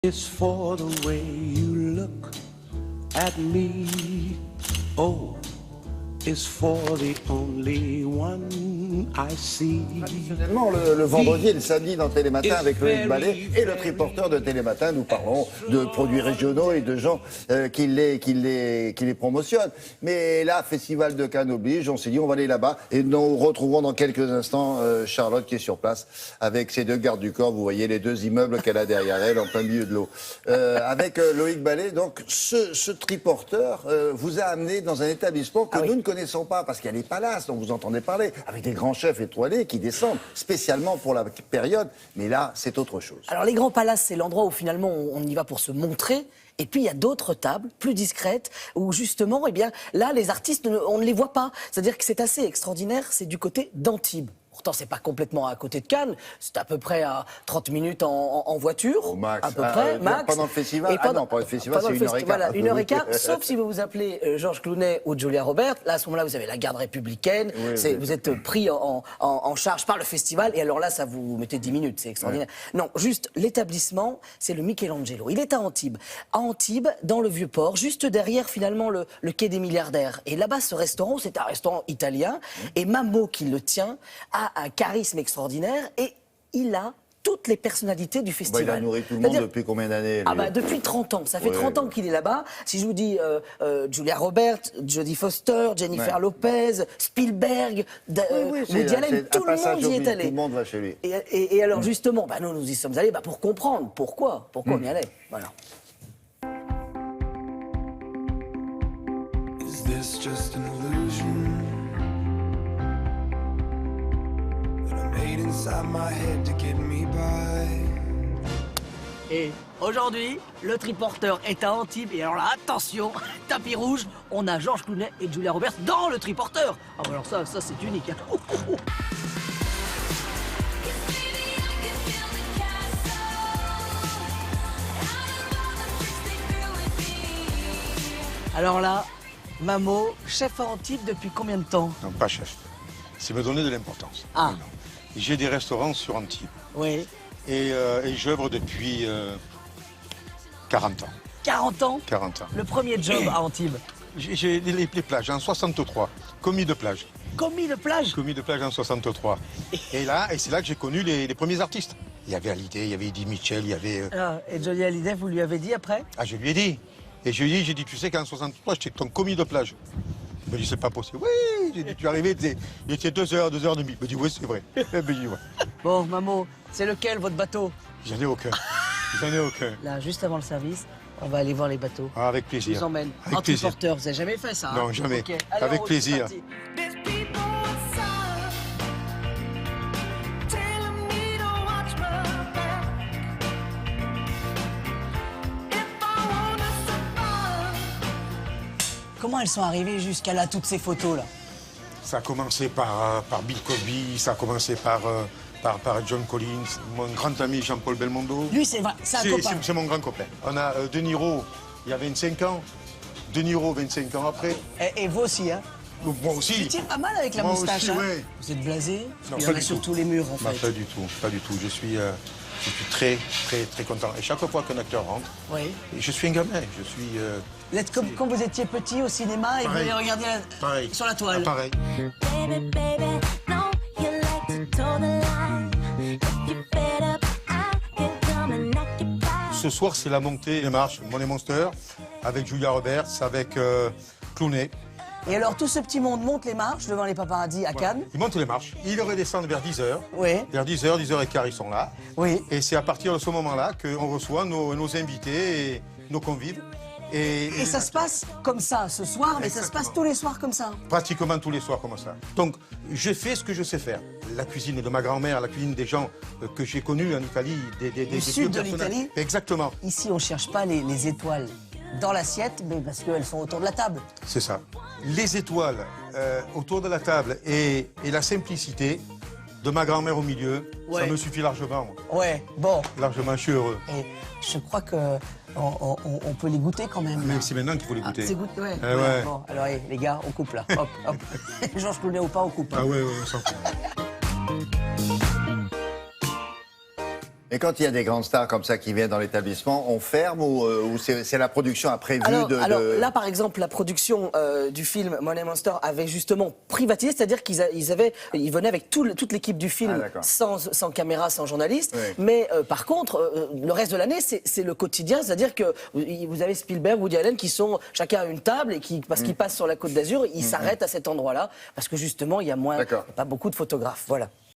It's for the way you look at me. Oh, it's for the only one I see. Traditionnellement, le vendredi et le samedi dans Télématin avec Loïc Ballet et le triporteur de Télématin, nous parlons de produits régionaux et de gens qui les promotionnent. Mais là, Festival de Cannes oblige, on s'est dit on va aller là-bas et nous retrouvons dans quelques instants Charlotte qui est sur place avec ses deux gardes du corps. Vous voyez les deux immeubles qu'elle a derrière elle en plein milieu de l'eau. Avec Loïc Ballet, donc ce triporteur vous a amené dans un établissement que nous ne connaissons pas parce qu'il y a les palaces dont vous entendez parler, avec des grands chefs étoilés qui descendent spécialement pour la période, mais là c'est autre chose. Alors les grands palaces, c'est l'endroit où finalement on y va pour se montrer. Et puis il y a d'autres tables, plus discrètes, où justement, eh bien, là, les artistes, on ne les voit pas. C'est-à-dire que c'est assez extraordinaire, c'est du côté d'Antibes. Pourtant, c'est pas complètement à côté de Cannes, c'est à peu près à 30 minutes en voiture. Au max. À peu près, max. Pendant le festival, non, pendant le festival, c'est 1h15. Voilà, 1h15, sauf si vous vous appelez Georges Clooney ou Julia Roberts. Là, à ce moment-là, vous avez la garde républicaine, vous êtes pris en charge par le festival, et alors là, ça vous mettez 10 minutes, c'est extraordinaire. Non, juste, l'établissement, c'est le Michelangelo. Il est à Antibes. À Antibes, dans le Vieux-Port, juste derrière, finalement, le quai des milliardaires. Et là-bas, ce restaurant, c'est un restaurant italien, et Mamo, qui le tient, a un charisme extraordinaire et il a toutes les personnalités du festival. Il a nourri tout le monde depuis combien d'années? Depuis 30 ans. Ça fait 30 ans qu'il est là-bas. Si je vous dis Julia Roberts, Jodie Foster, Jennifer Lopez, Spielberg, Woody Allen, tout le monde y est allé. Tout le monde va chez lui. Et alors justement, nous y sommes allés pour comprendre pourquoi on y allait. Voilà. Is this just an illusion? Inside my head to get me by. Et aujourd'hui, le triporteur est à Antibes. Et alors là, attention, tapis rouge, on a Georges Clooney et Julia Roberts dans le triporteur. Ah bah alors ça c'est unique. Hein. Alors là, Mamo, chef à Antibes depuis combien de temps? Non, pas chef. C'est me donner de l'importance. Ah. Non. J'ai des restaurants sur Antibes. Oui. Et j'œuvre depuis 40 ans. 40 ans? 40 ans. Le premier job à Antibes? J'ai les plages en 63. Commis de plage. Commis de plage? Commis de plage en 63. Et c'est là que j'ai connu les premiers artistes. Il y avait Hallyday, il y avait Eddie Mitchell, il y avait... Et Johnny Hallyday, vous lui avez dit après? Ah, je lui ai dit. Et je lui ai dit, tu sais qu'en 63, j'étais ton commis de plage. Il me dit, c'est pas possible. Oui, j'ai dit, tu es arrivé, il était 2h, 2h30. Il me dit, oui, c'est vrai. Il me dit, ouais. Bon, Mamo, c'est lequel votre bateau? J'en ai aucun. J'en ai aucun. Là, juste avant le service, on va aller voir les bateaux. Ah, avec plaisir. Je vous emmène. Avec En plaisir. triporteur, vous n'avez jamais fait ça? Non, jamais. Okay. Allez, avec plaisir. Comment elles sont arrivées jusqu'à là, toutes ces photos-là? Ça a commencé par Bill Cosby, ça a commencé par John Collins, mon grand ami Jean-Paul Belmondo. Lui, c'est un copain. C'est mon grand copain. On a De Niro, il y a 25 ans. De Niro, 25 ans après. Et vous aussi, hein? Moi aussi. Tu tiens pas mal avec la Moi moustache, aussi, hein? ouais. Vous êtes blasé? Non, Il y pas en a du sur tout. tous les murs, en fait. Pas du tout, pas du tout. Je suis très, très, très content. Et chaque fois qu'un acteur rentre, Oui. je suis un gamin. Je suis... Vous êtes comme quand vous étiez petit au cinéma et vous Pareil. allez regarder Pareil. sur la toile. Ah, pareil. Baby, baby, no, you like to toe the line. If you're fed up, I can come and occupy. Ce soir, c'est la montée des marches Money Monster, avec Julia Roberts, avec Clooney. Et alors, tout ce petit monde monte les marches devant les paparazzis à Cannes. Ils montent les marches, ils redescendent vers 10h. Oui. Vers 10h, 10h15, ils sont là. Oui. Et c'est à partir de ce moment-là qu'on reçoit nos invités et nos convives. Et ça se passe comme ça ce soir, mais ça se passe tous les soirs comme ça. Pratiquement tous les soirs comme ça. Donc, je fais ce que je sais faire. La cuisine de ma grand-mère, la cuisine des gens que j'ai connus en Italie. Du sud de l'Italie. Exactement. Ici, on ne cherche pas les étoiles dans l'assiette, mais parce qu'elles sont autour de la table. C'est ça. Les étoiles autour de la table et la simplicité de ma grand-mère au milieu, Ouais. ça me suffit largement. Moi. Ouais, bon. Largement, je suis heureux. Et je crois que on peut les goûter quand même. Mais là. c'est maintenant qu'il faut les goûter. C'est goûté, ouais. Ah ouais. Bon, alors les gars, on coupe là. Hop, hop. Georges Clooney ou pas, on coupe. Ah ouais, on s'en fout. Et quand il y a des grandes stars comme ça qui viennent dans l'établissement, on ferme ou c'est la production a prévu Alors là, par exemple, la production du film Money Monster avait justement privatisé, c'est-à-dire qu'ils venaient avec toute l'équipe du film sans caméra, sans journaliste. Oui. Mais par contre, le reste de l'année, c'est le quotidien, c'est-à-dire que vous avez Spielberg, Woody Allen qui sont chacun à une table et parce qu'ils passent sur la Côte d'Azur, ils s'arrêtent à cet endroit-là parce que justement, il y a pas beaucoup de photographes. Voilà.